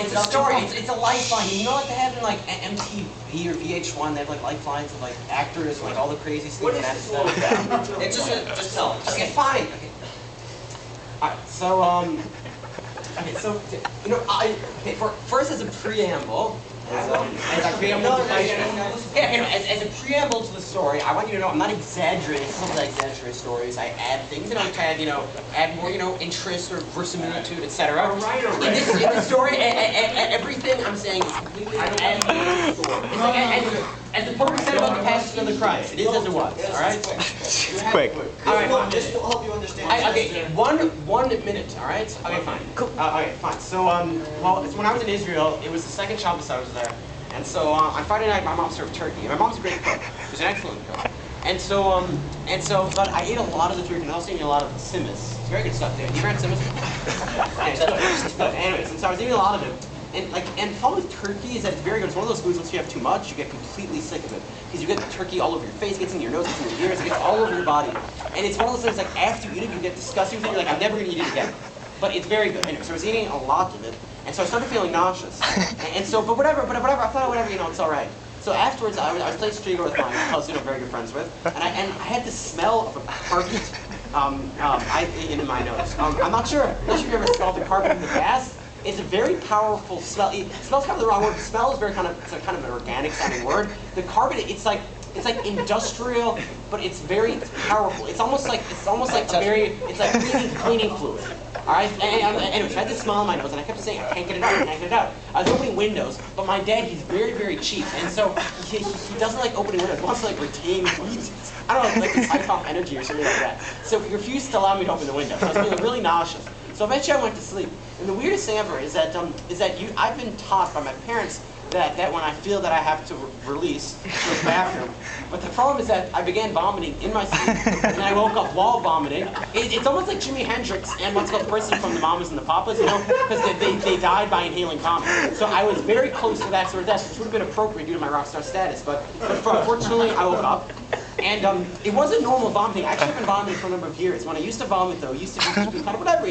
It's a story. It's a lifeline. You know what they have in like MTV or VH1? They have like lifelines of like actors, like all the crazy stuff. What is this all about? It's just tell us. Okay, fine. Okay. All right. So okay. So you know, first as a preamble. As a preamble to as a preamble to the story, I want you to know I'm not exaggerating. Sometimes I exaggerate stories. I add things, and I add more, interest or verisimilitude, etc. All right. In this story, everything I'm saying is completely as the story. It's like as the poet said about the Passion of the Christ. It is as it was. All right. Quick. All right. This will help you understand. Okay. 1 minute. All right. Okay. Fine. Cool. Okay. Fine. So well, when I was in Israel, it was the second Shabbos I was there. And so on Friday night, my mom served turkey. And my mom's a great cook. She's an excellent cook. And so, but I ate a lot of the turkey, and I was eating a lot of simmis. It's very good stuff. Do you ever had simmis? Anyways, and so I was eating a lot of it. And the problem with turkey is that it's very good. It's one of those foods, once you have too much, you get completely sick of it. Because you get the turkey all over your face, it gets in your nose, it gets in your ears, it gets all over your body. And it's one of those things, like, after you eat it, you get disgusting things, you're like, I'm never going to eat it again. But it's very good. Anyway, so I was eating a lot of it, and so I started feeling nauseous. And so, but whatever, I thought whatever, it's all right. So afterwards, I was playing street with my cousin, I'm very good friends with, and I had the smell of a carpet in my nose. I'm not sure if you ever smelled the carpet in the past. It's a very powerful smell. It smells kind of the wrong word. The smell is it's a kind of an organic sounding word. The carbon, it's like industrial, but it's very powerful. It's almost like cleaning fluid. All right. Anyways, I had this smell in my nose, and I kept saying, I can't get it out. I can't get it out. I was opening windows, but my dad, he's very, very cheap, and so he doesn't like opening windows. He wants to retain heat. I don't know, like the siphon energy or something like that. So he refused to allow me to open the window. So I was feeling really nauseous. So eventually I went to sleep. And the weirdest thing ever is that I've been taught by my parents that when I feel that I have to release to the bathroom. But the problem is that I began vomiting in my sleep, and I woke up while vomiting. It's almost like Jimi Hendrix and what's called the person from the Mamas and the Papas, because they died by inhaling vomit. So I was very close to that sort of death, which would have been appropriate due to my rock star status. But unfortunately, I woke up. And it wasn't normal vomiting. I actually have been vomiting for a number of years. When I used to vomit, though, it used to be kind of whatever,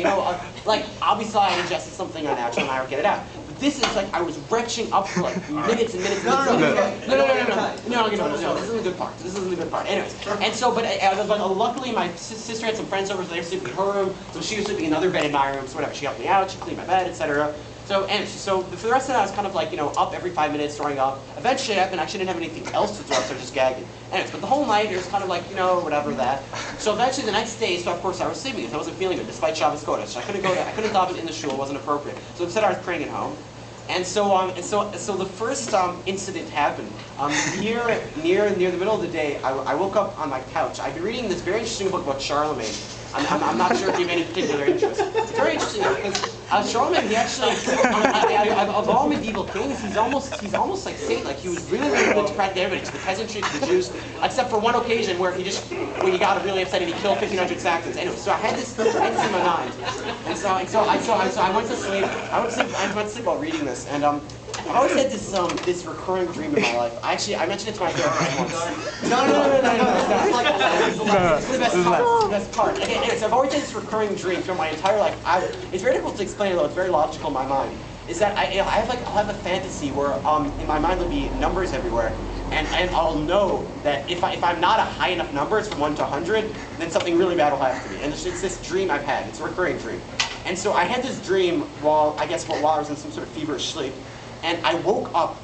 like obviously I ingested something unnatural and I would get it out. But this is like I was retching up for like minutes and minutes. No. This isn't the good part. This isn't the good part. Anyways, and so, but luckily my sister had some friends over, so they were sleeping in her room. So she was sleeping in another bed in my room. So whatever, she helped me out. She cleaned my bed, etc. So for the rest of the night, I was kind of like, up every 5 minutes, throwing up. Eventually, I actually didn't have anything else to throw up, so I was just gagging. Anyways, but the whole night, it was kind of like, whatever that. So eventually, the next day, so of course, I was sleeping because I wasn't feeling good, despite Shabbos Kodesh. I couldn't daven in the shul, it wasn't appropriate. So instead, I was praying at home. And so the first incident happened near the middle of the day. I woke up on my couch. I've been reading this very interesting book about Charlemagne. I'm not sure if you have any particular interest. It's very interesting because Charlemagne, he actually, of all medieval kings, he's almost like saint. Like he was really good to practically everybody, to the peasantry, to the Jews, except for one occasion where when he got really upset and he killed 1,500 Saxons. Anyway, so I had this in my mind, and so I went to sleep. I went to sleep while reading this, and I've always had this recurring dream in my life. I mentioned it to my therapist once. No. It's the best part. Anyway, so I've always had this recurring dream through my entire life. It's very difficult to explain, though. It's very logical in my mind. Is that I'll have a fantasy where in my mind there'll be numbers everywhere, and I'll know that if I'm not a high enough number, it's from 1 to 100, then something really bad will happen to me. And it's this dream I've had. It's a recurring dream. And so I had this dream while I was in some sort of feverish sleep. And I woke up,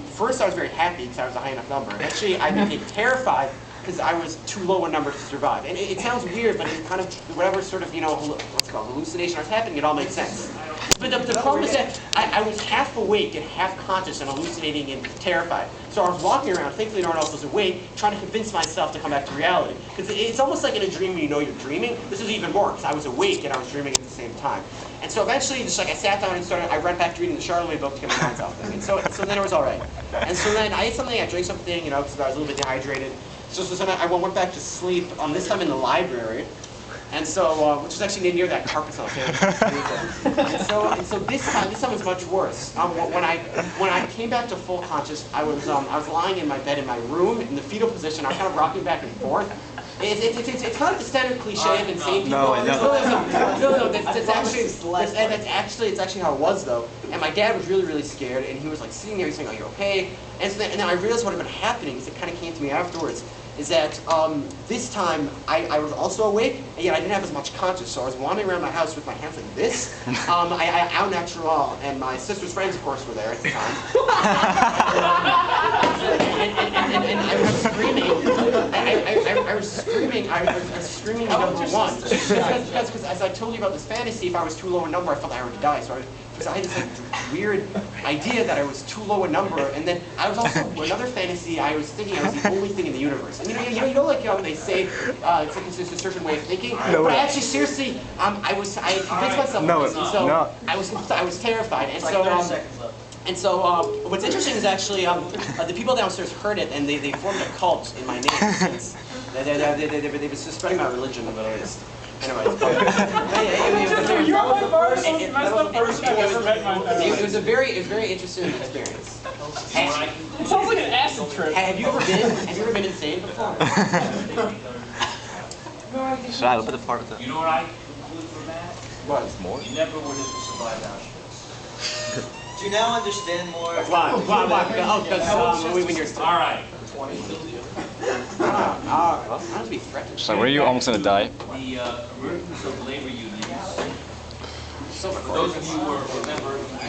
first I was very happy because I was a high enough number. Actually, I became terrified because I was too low a number to survive. And it sounds weird, but it kind of, whatever sort of, what's called hallucination was happening, it all makes sense. But the problem is that I was half awake and half conscious and hallucinating and terrified. So I was walking around, thankfully no one else was awake, trying to convince myself to come back to reality. Because it's almost like in a dream when you know you're dreaming. This was even more, because I was awake and I was dreaming at the same time. And so eventually, just like I sat down and I went back to reading the Charlemagne book to get my minds off things. And so then it was all right. And so then I ate something, I drank something, because I was a little bit dehydrated. So then I went back to sleep, this time in the library. And so, which is actually near that carpet cell. And so this time was much worse. When I came back to full conscious, I was lying in my bed in my room in the fetal position. I was kind of rocking back and forth. It's kind of the standard cliche of insane people. No, it's actually how it was though. And my dad was really scared, and he was like sitting there, he's saying, "Are you okay?" And so then I realized what had been happening, because it kind of came to me afterwards, is that this time I was also awake, and yet I didn't have as much conscience, so I was wandering around my house with my hands like this. I au natural, and my sister's friends, of course, were there at the time. and I was screaming. I was screaming number one. Because as I told you about this fantasy, if I was too low a number, I felt I would die. So because I had this like, weird idea that I was too low a number, and then I was also another fantasy. I was thinking I was the only thing in the universe. And you know, like they say, it's like a certain way of thinking. No, but I actually seriously, I convinced myself of this, and so I was terrified, and so. And so what's interesting is actually the people downstairs heard it, and they formed a cult in my name since. They've been spreading my religion a little bit. Anyway, it was a very interesting experience. It sounds like an acid trip. Have you ever been insane before? Shai, look at the part of the... You know what I conclude from that? What? More? You never would have survived Auschwitz. Do you now understand more? Why? Oh, because when you're... All right. I don't have to be threatened. Shai, were you almost gonna die? The emergence of labor unions. So For those of you who remember,